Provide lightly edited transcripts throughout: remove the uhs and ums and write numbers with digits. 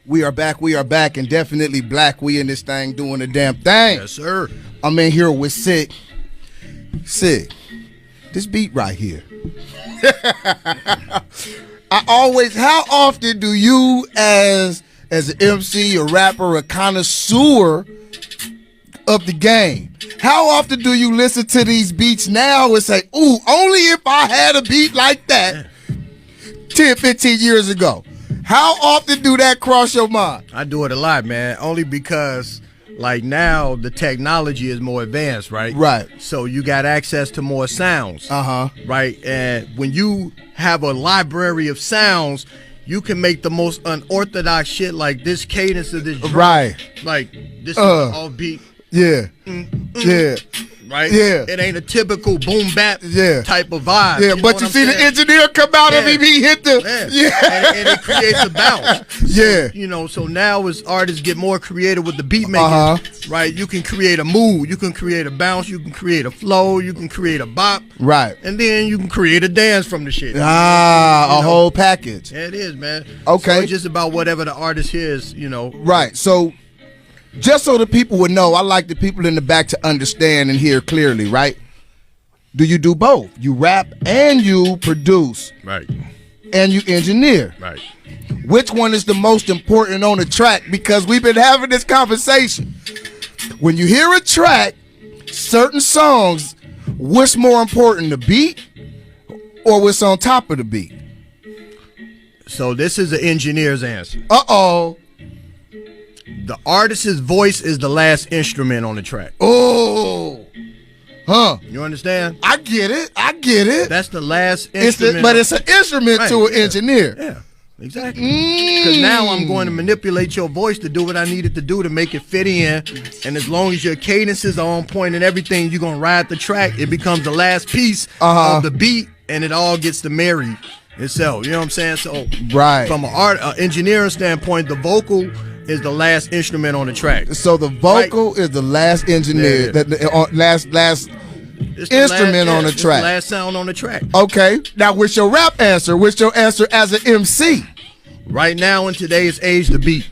We are back, and definitely black. We in this thing doing the damn thing. Yes, sir. I'm in here with Sid. Sid, this beat right here. How often do you as an MC, a rapper, a connoisseur of the game, how often do you listen to these beats now and say, ooh, only if I had a beat like that 10, 15 years ago? How often do that cross your mind? I do it a lot, man, only because like now the technology is more advanced, right? Right. So you got access to more sounds. Right? And when you have a library of sounds, you can make the most unorthodox shit, like this cadence of this drum. Right. Like this is an offbeat. Yeah. Yeah. Right? Yeah. It ain't a typical boom bap type of vibe. Yeah, but you see the engineer come out and he hit the and it creates a bounce. So, so now as artists get more creative with the beat making, right? You can create a mood, you can create a bounce, you can create a flow, you can create a bop. Right. And then you can create a dance from the shit. A whole package. Yeah, it is, man. Okay. So it's just about whatever the artist hears, Right. So just so the people would know, I like the people in the back to understand and hear clearly, right? Do you do both? You rap and you produce. Right. And you engineer. Right. Which one is the most important on the track? Because we've been having this conversation. When you hear a track, certain songs, what's more important, the beat or what's on top of the beat? So this is an engineer's answer. Uh-oh. The artist's voice is the last instrument on the track. Oh. Huh. You understand? I get it. That's the last instrument. But it's an instrument to an engineer. Yeah, exactly. Because now I'm going to manipulate your voice to do what I needed to do to make it fit in. And as long as your cadences are on point and everything, you're going to ride the track. It becomes the last piece of the beat, and it all gets to marry itself. You know what I'm saying? So from an engineering standpoint, the vocal is the last instrument on the track. So the vocal is the last engineer, last instrument on the track. The last sound on the track. Okay. Now, what's your rap answer? What's your answer as an MC? Right now in today's age, the beat.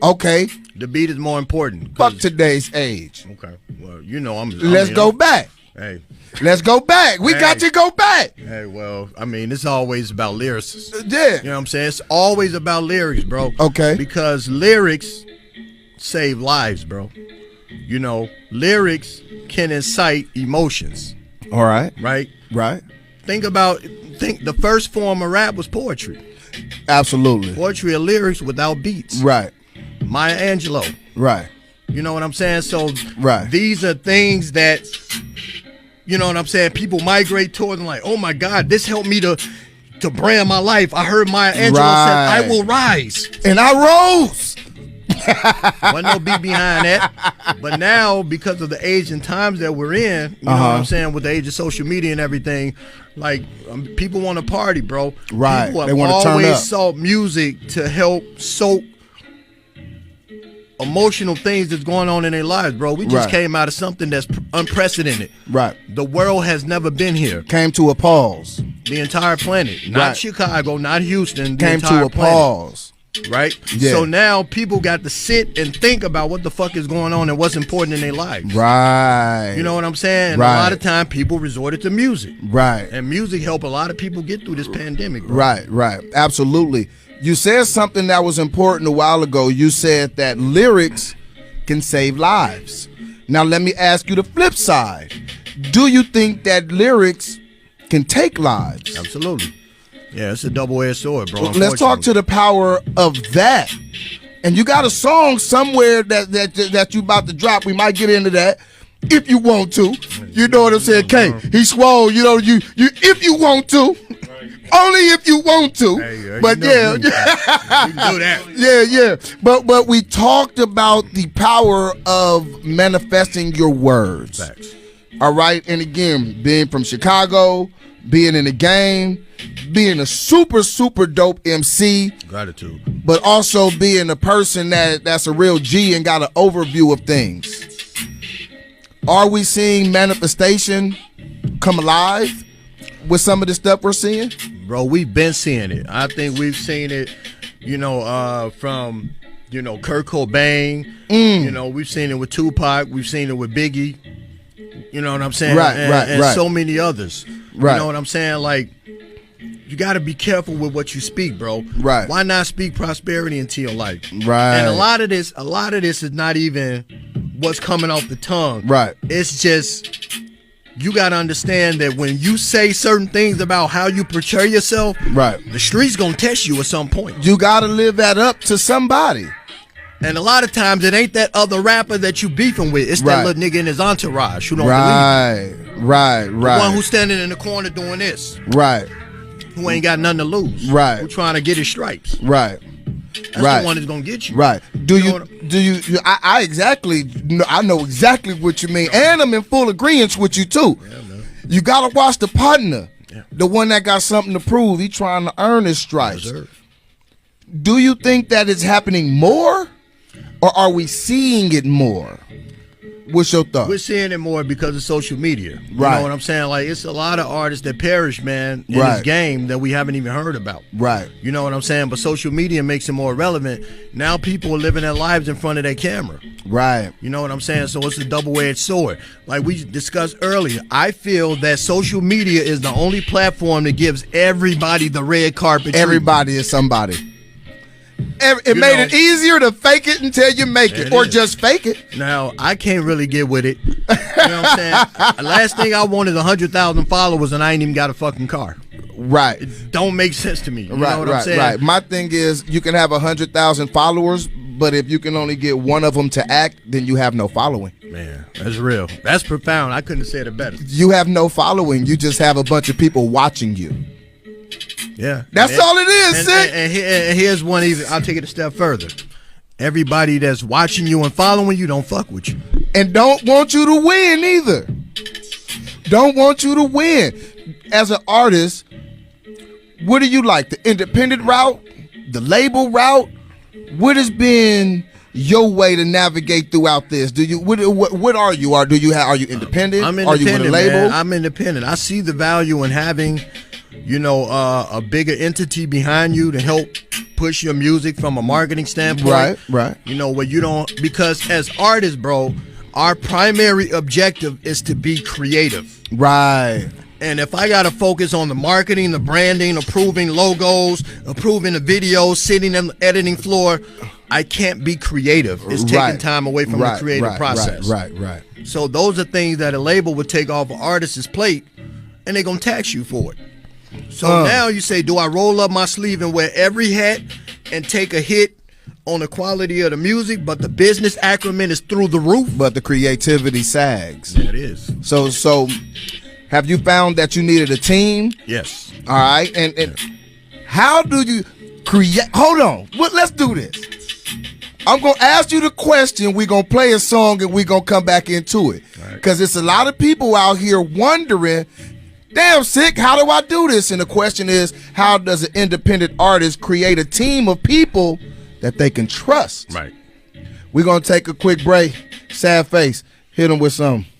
Okay. The beat is more important. Fuck today's age. Okay. Well, I'm. Let's go back. Hey. Let's go back. We got to go back. Hey, well, I mean, it's always about lyrics. Yeah. You know what I'm saying? It's always about lyrics, bro. Okay. Because lyrics save lives, bro. Lyrics can incite emotions. All right. Right? Right. Think the first form of rap was poetry. Absolutely. Poetry are lyrics without beats. Right. Maya Angelou. Right. You know what I'm saying? So these are things that, you know what I'm saying, people migrate towards and like, oh my God, this helped me to brand my life. I heard Maya Angelou said, I will rise. And I rose. Wasn't no beat behind that. But now, because of the age and times that we're in, you know what I'm saying, with the age of social media and everything, like people want to party, bro. Right. People have they want to turn up. always sought music to help soak emotional things that's going on in their lives, bro. We just came out of something that's unprecedented. Right. The world has never been here. Came to a pause. The entire planet. Not Chicago, not Houston. Came to a pause. Right? Yeah. So now people got to sit and think about what the fuck is going on and what's important in their lives. Right. You know what I'm saying? And a lot of time people resorted to music. Right. And music helped a lot of people get through this pandemic, bro. Right. Absolutely. You said something that was important a while ago. You said that lyrics can save lives. Now let me ask you the flip side. Do you think that lyrics can take lives? Absolutely. Yeah, it's a double-edged sword, bro. Let's talk to the power of that. And you got a song somewhere that you about to drop. We might get into that if you want to. You know what I'm saying? K, he swole. You if you want to. Only if you want to. Hey, but you can do that. Yeah. But we talked about the power of manifesting your words. Facts. All right. And again, being from Chicago, being in the game, being a super, super dope MC. Gratitude. But also being a person that's a real G and got an overview of things. Are we seeing manifestation come alive with some of the stuff we're seeing? Bro, we've been seeing it. I think we've seen it from Kurt Cobain. We've seen it with Tupac. We've seen it with Biggie. You know what I'm saying? And so many others. Right. You know what I'm saying? Like, you got to be careful with what you speak, bro. Right. Why not speak prosperity into your life? Right. And a lot of this is not even what's coming off the tongue. Right. It's just, you got to understand that when you say certain things about how you portray yourself, right, the street's going to test you at some point. You got to live that up to somebody. And a lot of times it ain't that other rapper that you beefing with. It's that little nigga in his entourage who don't believe you. Right. The one who's standing in the corner doing this. Right. Who ain't got nothing to lose. Right. Who trying to get his stripes. Right. That's the one that's gonna get you. Right. I exactly I know exactly what you mean. And I'm in full agreement with you too. Yeah, man. You gotta watch the partner. Yeah. The one that got something to prove. He trying to earn his stripes. Yes, sir. Do you think that it's happening more? Or are we seeing it more? What's your thought? We're seeing it more because of social media. You Right. know what I'm saying? Like, it's a lot of artists that perish, man, in this game that we haven't even heard about. Right. You know what I'm saying? But social media makes it more relevant. Now people are living their lives in front of their camera. Right. You know what I'm saying? So it's a double-edged sword. Like we discussed earlier, I feel that social media is the only platform that gives everybody the red carpet. Everybody is somebody. It made it easier to fake it until you make it, or just fake it. Now, I can't really get with it. You know what I'm saying? The last thing I want is 100,000 followers and I ain't even got a fucking car. Right. It don't make sense to me. You know what I'm saying? Right. My thing is, you can have 100,000 followers, but if you can only get one of them to act, then you have no following. Man, that's real. That's profound. I couldn't have said it better. You have no following. You just have a bunch of people watching you. Yeah, that's all it is. And here's one. Even I'll take it a step further. Everybody that's watching you and following you don't fuck with you, and don't want you to win either. Don't want you to win. As an artist, what do you like? The independent route, the label route? What has been your way to navigate throughout this? Do you what are you? Are you independent? I'm independent. Are you with a label? Man. I'm independent. I see the value in having, a bigger entity behind you to help push your music from a marketing standpoint. Right. Where you don't, because as artists, bro, our primary objective is to be creative. Right. And if I got to focus on the marketing, the branding, approving logos, approving the videos, sitting on the editing floor, I can't be creative. It's taking time away from the creative process. Right. So those are things that a label would take off an artist's plate, and they're going to tax you for it. So now you say, do I roll up my sleeve and wear every hat and take a hit on the quality of the music, but the business acumen is through the roof? But the creativity sags. Yeah, it is. So have you found that you needed a team? Yes. All right. And how do you create? Hold on. Let's do this. I'm going to ask you the question. We're going to play a song and we're going to come back into it. Because it's a lot of people out here wondering, damn, Sick, how do I do this? And the question is, how does an independent artist create a team of people that they can trust? Right. We're going to take a quick break. Sad face. Hit them with something.